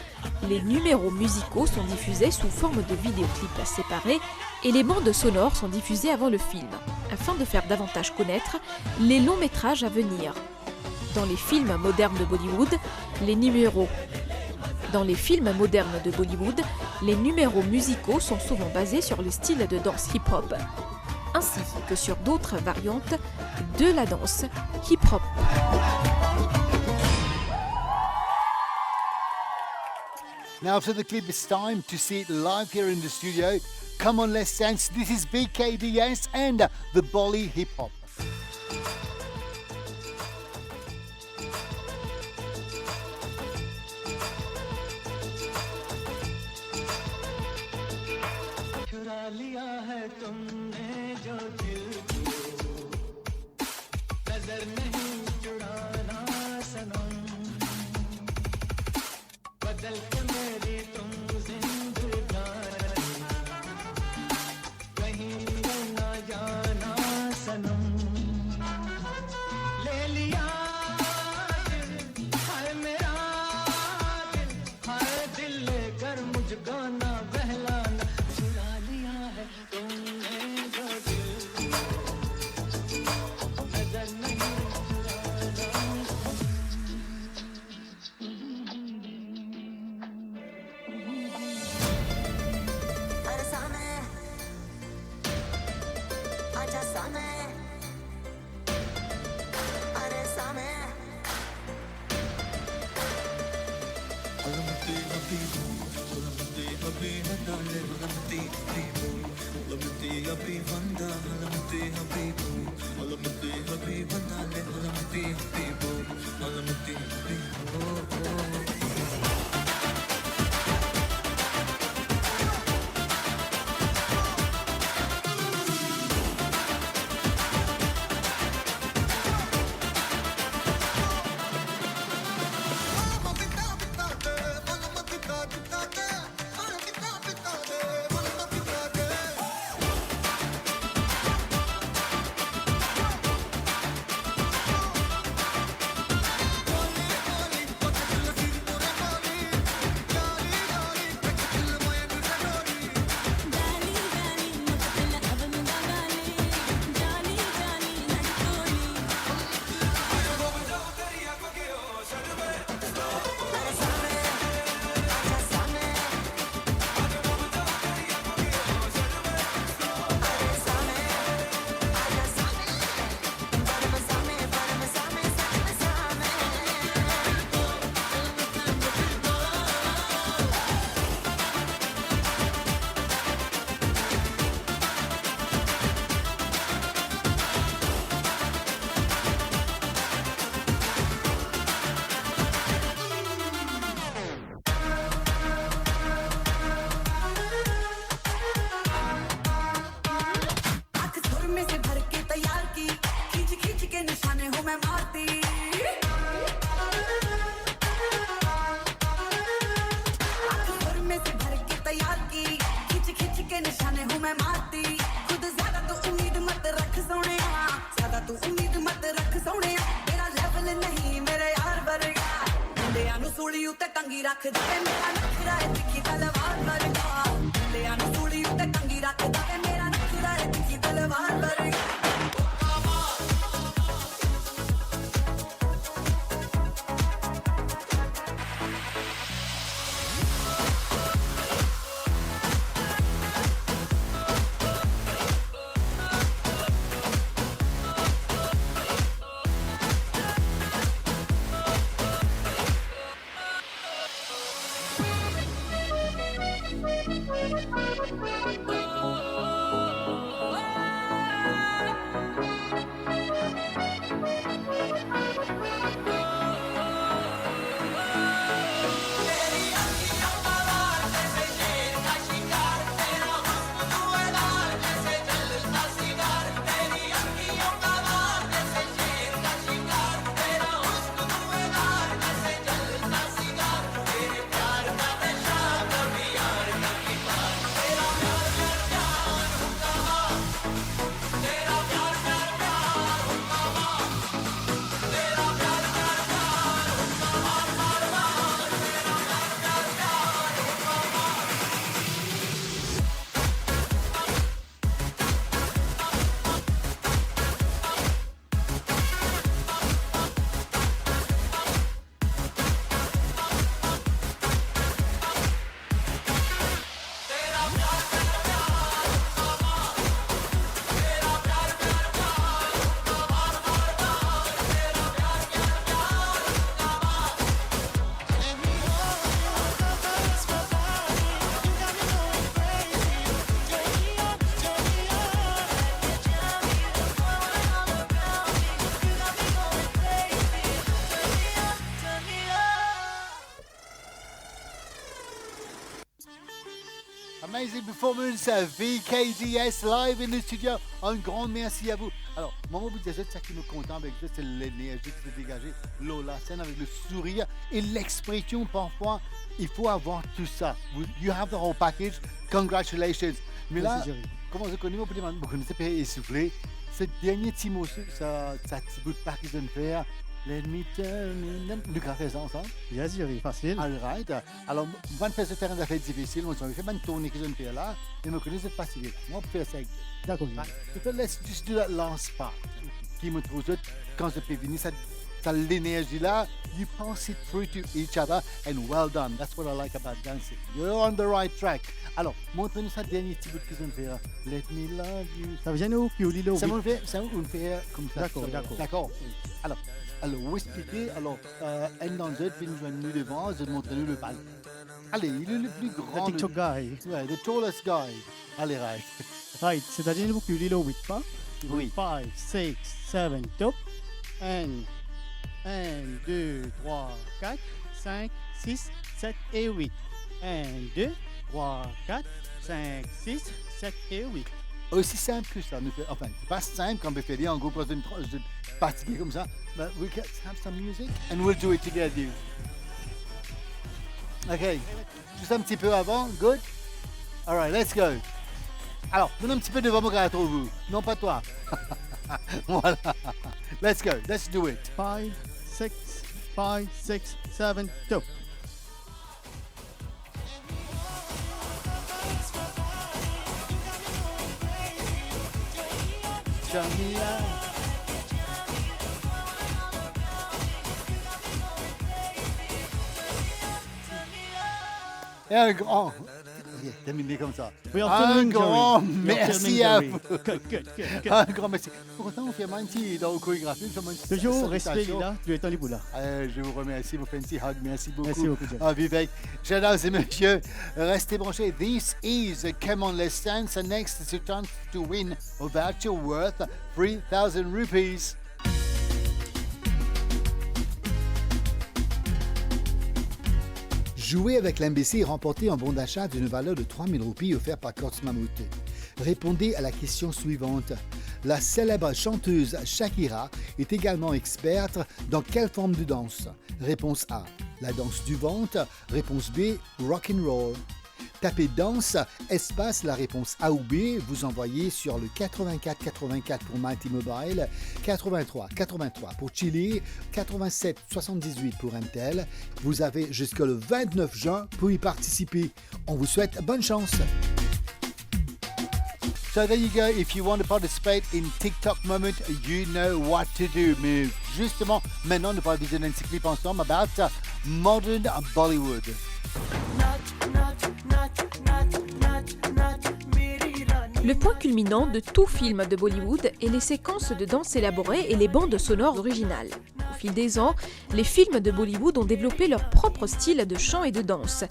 les numéros musicaux sont diffusés sous forme de vidéoclips séparés et les bandes sonores sont diffusées avant le film, afin de faire davantage connaître les longs métrages à venir. Dans les films modernes de Bollywood, les numéros musicaux sont souvent basés sur les styles de danse hip-hop, ainsi que sur d'autres variantes de la danse hip-hop. Now, after the clip, it's time to see it live here in the studio. Come on, let's dance. This is BKDS and the Bolly Hip Hop. चुरा लिया है तुमने जो दिल को नजर नहीं चुराना सनम बदल के मेरी तुम जिंदगानी कहीं न जाना सनम ले लिया Amazing performance, VKDS live in the studio. Un grand merci à vous. Alors, maman vous disait, ça qui me content avec ça, c'est l'énergie qui s'est dégagée, la scène avec le sourire et l'expression parfois. Il faut avoir tout ça. You have the whole package. Congratulations. Mais là, comment vous connaissez, vous connaissez pas essoufflé. Ce dernier petit morceau, ça petit bout de part qu'ils viennent faire. Let me turn nous gravons ça ensemble. Bien sûr, facile. All right. Alors, on va faire ce terrain d'affaires difficile. On fait une tournée qu'ils viennent faire là. Et me connaissez pas facile. Moi, on peut faire ça avec d'accord. Let's just do that last part. Qui me trouve quand je peux venir, ça ça l'énergie là. You pass it through to each other and well done. That's what I like about dancing. You're on the right track. Alors, montre-nous ça dernier petit bout que vous me faire. Let me love you. Ça vient nous, puis au Lilo. Ça me fait comme ça. D'accord, d'accord. D'accord. Alors, vous expliquez. Alors, un dans le puis nous joignons nous devant, je montre nous le bal. Allez, il est le plus grand. The TikTok guy. Ouais, the tallest guy. Allez, right. Right, c'est-à-dire nous, puis au Lilo 8 pas. Oui. 5, 6, 7, top. 1, 2, 3, 4, 5, 6, 7 et 8. 1, 2, 3, 4, 5, 6, 7 et 8. Aussi simple que ça. Enfin, c'est pas simple quand on fait dire en groupe dans une partie comme ça. But we can have some music and we'll do it together. OK. Juste un petit peu avant. Good? All right, let's go. Alors, donne un petit peu devant mon gâteau, vous. Non, pas toi. Voilà. Let's go. Let's do it. 5, 6, 5, 6, 7, top. Jamila. Et un grand. Terminé comme ça. We are Un filming, grand Joey. We are merci filming, à Joey. vous. Good. Un grand merci. Pourtant, on fait un petit dans la chorégraphie. Toujours respect là, tu es temps libre là. Je vous remercie, vous faites un petit hug. Merci beaucoup. Merci beaucoup, Jeff. Vivek. Mesdames et messieurs, restez branchés. This is Come On Let's Dance. And next, it's your chance to win a voucher worth 3,000 rupees. Jouer avec l'MBC et remporter un bon d'achat d'une valeur de 3000 roupies offert par Courts Mammoth. Répondez à la question suivante. La célèbre chanteuse Shakira est également experte dans quelle forme de danse? Réponse A, la danse du ventre. Réponse B, rock'n'roll. Tapez danse, espace, la réponse A ou B, vous envoyez sur le 84 84 pour Mighty Mobile, 83 83 pour Chili, 87 78 pour Intel. Vous avez jusqu'au 29 juin pour y participer. On vous souhaite bonne chance. So there you go. If you want to participate in TikTok Moment, you know what to do. Mais justement, maintenant, nous allons visionner un petit clip ensemble about modern Bollywood. Le point culminant de tout film de Bollywood est les séquences de danse élaborées et les bandes sonores originales. Au fil des ans, les films de Bollywood ont développé leur propre style de chant et de danse,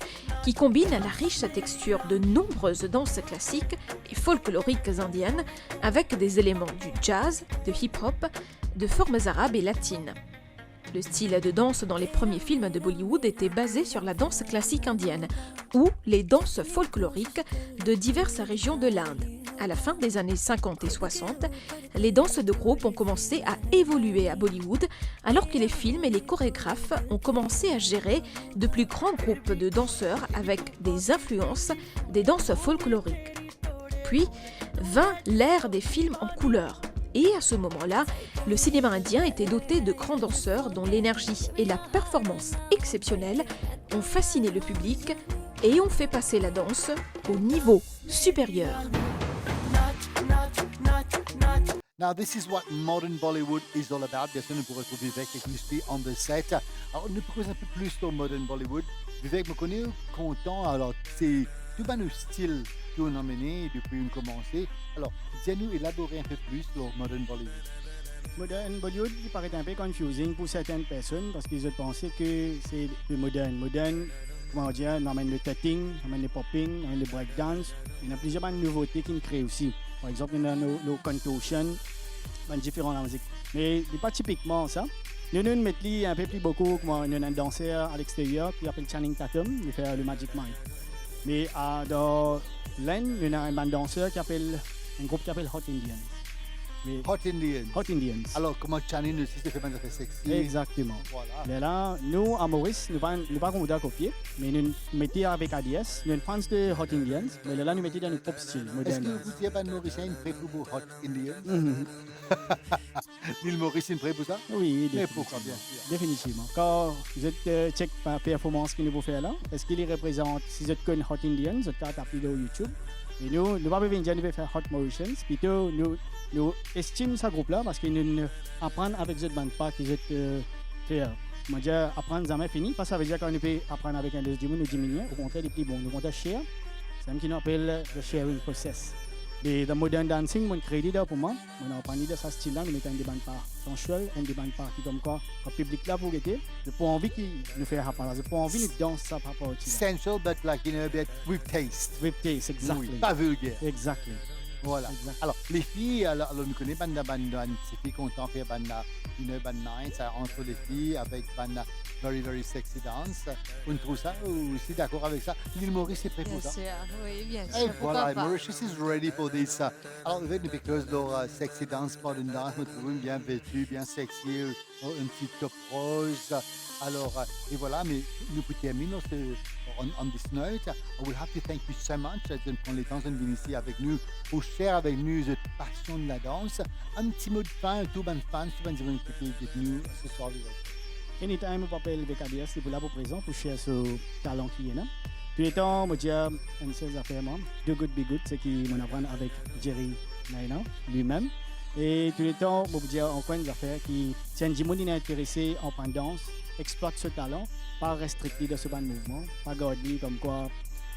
qui combine la riche texture de nombreuses danses classiques et folkloriques indiennes avec des éléments du jazz, de hip-hop, de formes arabes et latines. Le style de danse dans les premiers films de Bollywood était basé sur la danse classique indienne ou les danses folkloriques de diverses régions de l'Inde. À la fin des années 50 et 60, les danses de groupe ont commencé à évoluer à Bollywood alors que les films et les chorégraphes ont commencé à gérer de plus grands groupes de danseurs avec des influences des danses folkloriques. Puis vint l'ère des films en couleur. Et à ce moment-là, le cinéma indien était doté de grands danseurs dont l'énergie et la performance exceptionnelle ont fasciné le public et ont fait passer la danse au niveau supérieur. Now, this is what modern Bollywood is all about. Bien sûr, nous pourrons retrouver Vivek et Crispy on the set. Alors, nous pourrons un peu plus sur modern Bollywood. Vivek me connaît content. Alors, c'est tout le style qu'on a mené depuis qu'on a commencé. Alors, viens-nous élaborer un peu plus sur modern Bollywood. Modern Bollywood il paraît un peu confusing pour certaines personnes parce qu'ils ont pensé que c'est le moderne. Moderne, comment dire, on amène le cutting, on amène le popping, on amène le breakdance. Il y a plusieurs nouveautés qui nous créent aussi. Par exemple, il y a nos contortion, différents dans la musique. Mais ce n'est pas typiquement ça. Nous mettons un peu plus beaucoup, comme on a un danseur à l'extérieur qui s'appelle Channing Tatum, il fait le Magic Mike. Mais dans l'Inde, il y a un danseur un groupe qui s'appelle Hot Indians. Mais Hot Indians. Hot Indians. Alors, comment Channing aussi se fait manière sexy. Exactement. Voilà. Mais là, nous, à Maurice, nous ne pas comme copier, mais nous mettons avec ADS, nous sommes fans de Hot Indians, mais là, nous mettons dans notre propre style. Est-ce que vous dites à Mauricien prêt pour Hot Indians? L'île Mauricien prêt pour ça? Oui, mais pourquoi bien sûr. Définitivement. Quand vous êtes check par performance que nous vous faire là, est-ce qu'il représente, si vous êtes connu Hot Indians, vous êtes tapé sur YouTube, Et nous ne pouvons pas venir nous faire Hot Motions. Plutôt, nous estimons ce groupe-là parce qu'ils nous apprennent avec cette bande pas qu'ils ont fait. Moi, je dis apprendre jamais fini parce que ça veut dire qu'on peut apprendre avec un deuxième nous diminuer. Au contraire, les plus bons. Nous comptons share. C'est ce qu'on appelle le sharing process. Et dans le modern dancing, mon crédit pour moi, on a parlé de ce style-là, nous mettons des bandes par sensuelles et des bandes par qui comme quoi, le public là pour guetter, je pas envie qu'il nous fait apprendre, je pas envie de danser ça par rapport au style. Sensual, but like, you know, a bit with taste. With taste, exactly. Oui, pas vulgaire. Exactly. Voilà. Exactly. Alors, les filles, alors nous connaissons banda ces filles content faire banda, une banda night, entre les filles avec banda very, very sexy dance. On trouve ça aussi d'accord avec ça. L'île Maurice est prêt Bien pour ça. sûr, oui, bien sûr. Et pourquoi voilà, pas. Mauritius is ready for this. Alors, avec nous, because leur sexy dance, modern dance, nous trouvons bien vêtue, bien sexy, un petit top rose. Alors, et voilà, mais nous pour terminer on this note, I will have to thank you so much de prendre le temps de venir ici avec nous pour share avec nous cette passion de la danse. Un petit mot de fin, tout bon fan, tout bon dire qui est avec nous ce soir. Anytime, on appelle VKDS, c'est pour là pour présent pour share ce talent qui est là. Tout le temps, je dis une seule affaire, Do Good Be Good, c'est qui m'en apprend avec Jerry Naina lui-même. Et tout le temps, je dis encore une affaire qui, si un Jimon est intéressé en danse, exploite ce talent, pas restricté dans ce ban mouvement, pas garder comme quoi,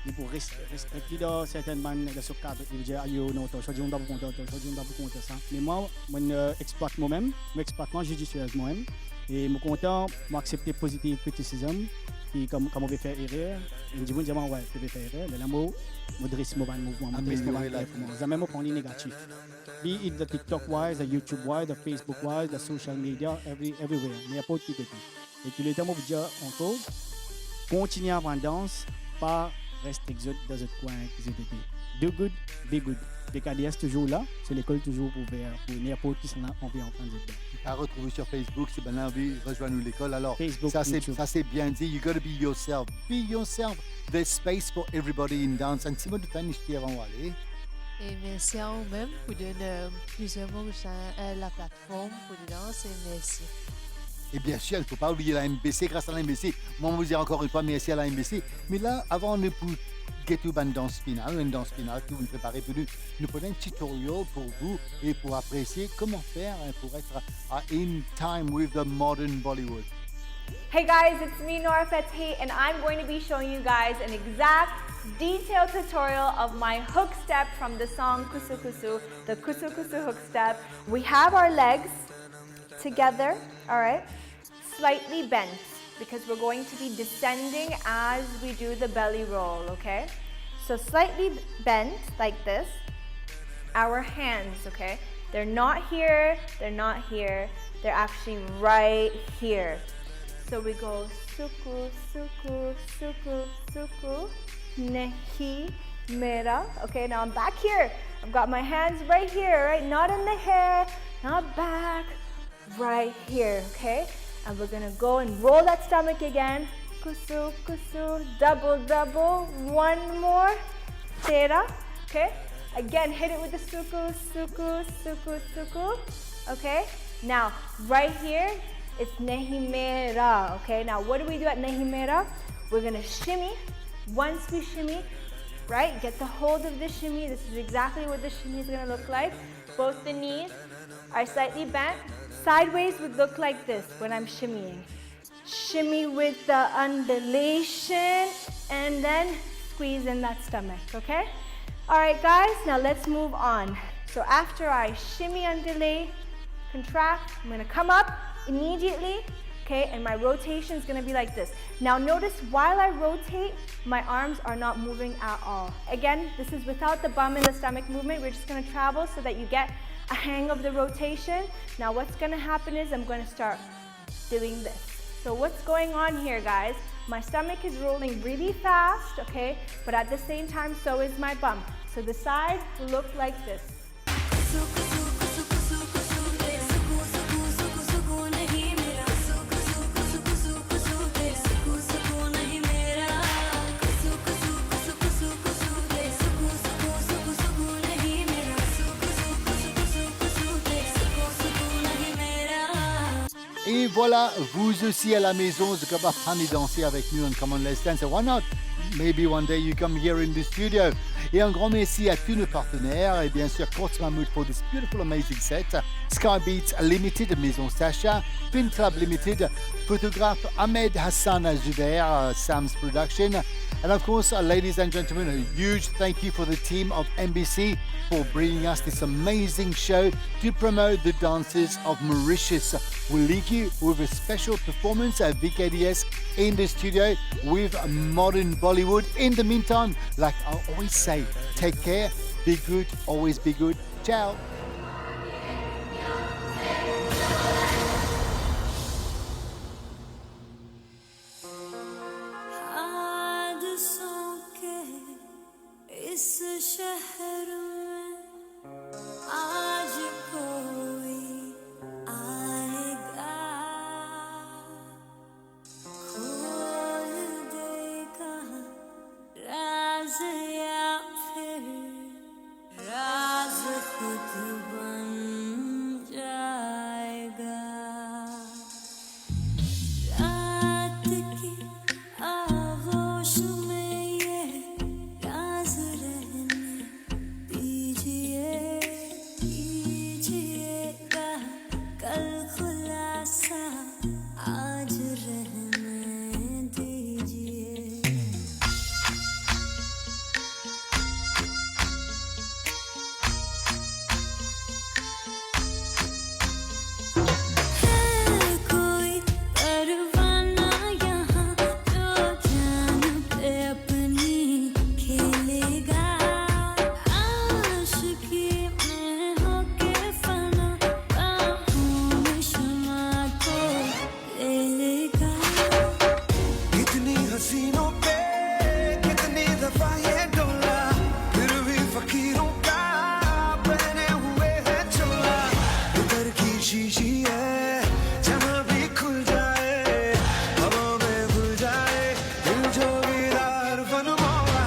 il faut restricter dans certaines bandes de ce cadre. Il veut dire, aïe, non, toi, je ne dois pas compter ça. Mais moi, je exploite moi-même, je exploite moi judicieusement moi-même. Et je suis content d'accepter positif criticisme, qui comme on veut faire erreur. Je me dis, ouais, je vais faire erreur, mais là, je dresse mon mouvement, je dresse mon performance. Jamais je prends les négatifs. Be it the TikTok-wise, the YouTube-wise, the Facebook-wise, the social media, everywhere. N'importe qui côté. Et tout le temps, je vous dis encore, continuez à apprendre danse, pas rester dans ce coin qui été. Do good, be good. BKDS toujours là, c'est l'école toujours ouverte pour n'importe qui s'en a envie d'entendre dedans. À retrouver sur Facebook, si ben envie, rejoindre l'école. Alors, Facebook, ça c'est bien dit. You gotta be yourself. Be yourself. There's space for everybody in dance. Un petit mot de fin, je avant d'aller. Et merci à vous-même pour donner plusieurs mots sur la plateforme pour les danses et merci. Et bien sûr, il ne faut pas oublier la MBC. Grâce à la MBC, moi, je vous dire encore une fois merci à la MBC. Mais là, avant de get to une danse finale que vous préparez pour nous, nous prenons un tutoriel pour vous et pour apprécier comment faire pour être in time with the modern Bollywood. Hey guys, it's me Nora Fateh and I'm going to be showing you guys an exact detailed tutorial of my hook step from the song Kusu Kusu, the Kusu Kusu hook step. We have our legs together, all right, slightly bent because we're going to be descending as we do the belly roll, okay? So slightly bent like this. Our hands, okay? They're not here, they're not here, they're actually right here. So we go suku, suku, suku, suku, nehi, mera. Okay, now I'm back here. I've got my hands right here, right? Not in the hair, not back, right here, okay? And we're gonna go and roll that stomach again. Kusu, kusu, double, double. One more. Tera, okay? Again, hit it with the suku, suku, suku, suku. Okay? Now, right here, it's nehi mera, okay? Now, what do we do at nehi mera? We're gonna shimmy. Once we shimmy, right? Get the hold of the shimmy. This is exactly what the shimmy is gonna look like. Both the knees are slightly bent. Sideways would look like this when I'm shimmying. Shimmy with the undulation and then squeeze in that stomach, okay? All right, guys, now let's move on. So after I shimmy, undulate, contract, I'm gonna come up immediately, okay? And my rotation is gonna be like this. Now notice while I rotate, my arms are not moving at all. Again, this is without the bum and the stomach movement. We're just gonna travel so that you get a hang of the rotation. Now what's gonna happen is I'm gonna start doing this. So what's going on here, guys? My stomach is rolling really fast, okay? But at the same time, so is my bum. So the side will look like this. Et voilà, vous aussi à la maison, vous êtes capable de danser avec nous en Common Let's Dance. Why not maybe one day you come here in the studio. Et un grand merci à tous nos partenaires et bien sûr Courts Mahmoud for this beautiful amazing set, Sky Beats Limited, Maison Sacha, Pin Club Limited, photographe Ahmed Hassan Zubair, Sam's Production, and of course, ladies and gentlemen, a huge thank you for the team of NBC for bringing us this amazing show to promote the dances of Mauritius. We'll leave you with a special performance at VKDS in the studio with modern Bollywood. In the meantime, like I always say, take care, be good, always be good. Ciao. इस शहर में आज कोई आएगा, खोल देगा राज या फिर राज खुद बन जाएगा। रात की आगोश में ये राज रहने दीजिए, कीजिएगा कल खुलासा आज रहने दीजिए। कोई परवाना यहाँ जो जान पे अपनी खेलेगा, आशिकी में होके फना बाहों में शमा को ले लेगा। कितनी हसीनों पे कितनी दफा ये डोला, फिर भी फकीरों का पहने हुए है चोला। उधर की शीशी है जहाँ भी खुल जाए, हवा में घुल जाए दिल जो वीरार बन मौला।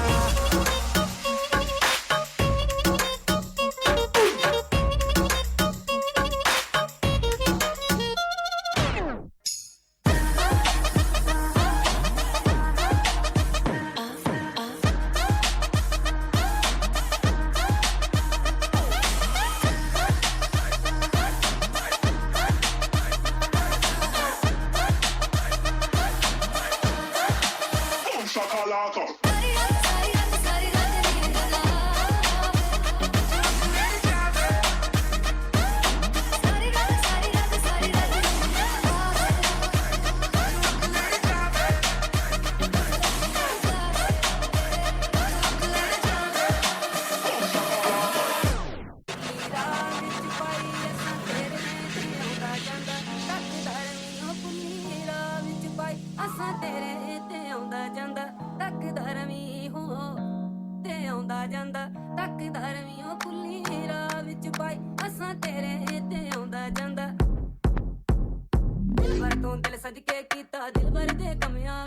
ਅਸਾਂ ਤੇਰੇ ਤੇ ਆਉਂਦਾ ਜਾਂਦਾ, ਤੱਕਦਾ ਰਵੀਂ ਹੋ ਤੇ ਆਉਂਦਾ ਜਾਂਦਾ, ਤੱਕਦਾ ਰਵੀਂ ਹੋ ਫੁੱਲੀ ਰਾਹ ਵਿੱਚ ਪਾਈ। ਅਸਾਂ ਤੇਰੇ ਤੇ ਆਉਂਦਾ ਜਾਂਦਾ, ਦਿਲ ਭਰ ਤੋਂ ਦਿਲ ਸੱਜ ਕੇ ਕੀਤਾ ਦਿਲ ਭਰ ਦੇ ਕਮਿਆਂ